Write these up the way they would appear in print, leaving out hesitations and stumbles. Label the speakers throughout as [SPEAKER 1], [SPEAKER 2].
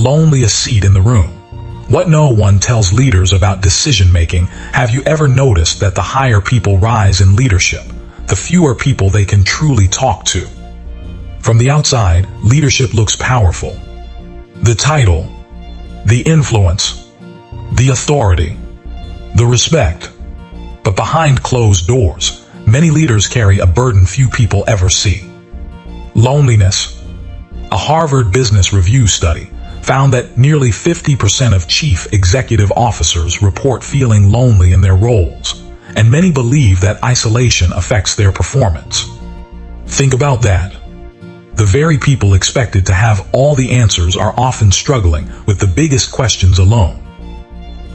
[SPEAKER 1] loneliest seat in the room. What no one tells leaders about decision-making. Have you ever noticed that the higher people rise in leadership, the fewer people they can truly talk to? From the outside, leadership looks powerful. The title, the influence, the authority, the respect. But behind closed doors, many leaders carry a burden few people ever see. Loneliness. A Harvard Business Review study found that nearly 50% of chief executive officers report feeling lonely in their roles, and many believe that isolation affects their performance. Think about that. The very people expected to have all the answers are often struggling with the biggest questions alone.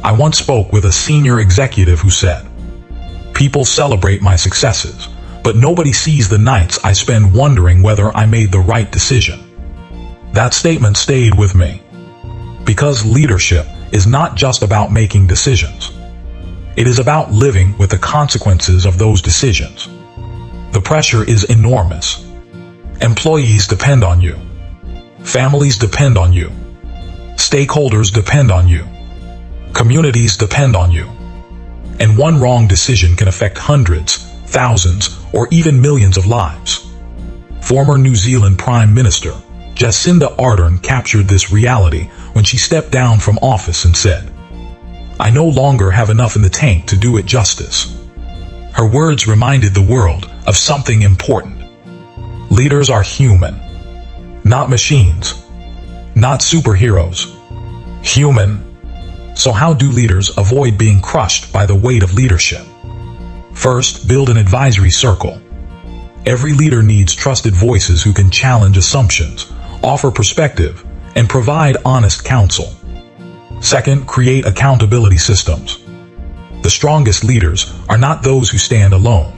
[SPEAKER 1] I once spoke with a senior executive who said, "People celebrate my successes, but nobody sees the nights I spend wondering whether I made the right decision." That statement stayed with me. Because leadership is not just about making decisions. It is about living with the consequences of those decisions. The pressure is enormous. Employees depend on you. Families depend on you. Stakeholders depend on you. Communities depend on you. And one wrong decision can affect hundreds, thousands, or even millions of lives. Former New Zealand Prime Minister Jacinda Ardern captured this reality when she stepped down from office and said, "I no longer have enough in the tank to do it justice." Her words reminded the world of something important. Leaders are human, not machines, not superheroes. Human. So how do leaders avoid being crushed by the weight of leadership? First, build an advisory circle. Every leader needs trusted voices who can challenge assumptions, offer perspective, and provide honest counsel. Second, create accountability systems. The strongest leaders are not those who stand alone.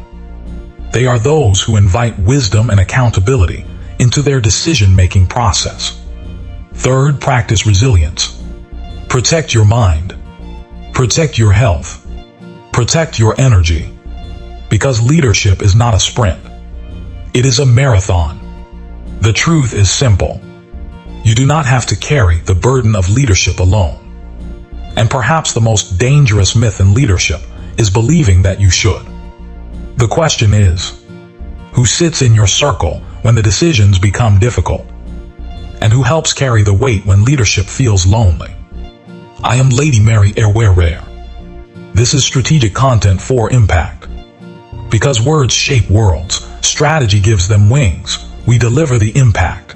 [SPEAKER 1] They are those who invite wisdom and accountability into their decision-making process. Third, practice resilience. Protect your mind. Protect your health. Protect your energy. Because leadership is not a sprint. It is a marathon. The truth is simple. You do not have to carry the burden of leadership alone. And perhaps the most dangerous myth in leadership is believing that you should. The question is, who sits in your circle when the decisions become difficult? And who helps carry the weight when leadership feels lonely? I am Lady Mary Erware. This is strategic content for impact. Because words shape worlds, strategy gives them wings. We deliver the impact.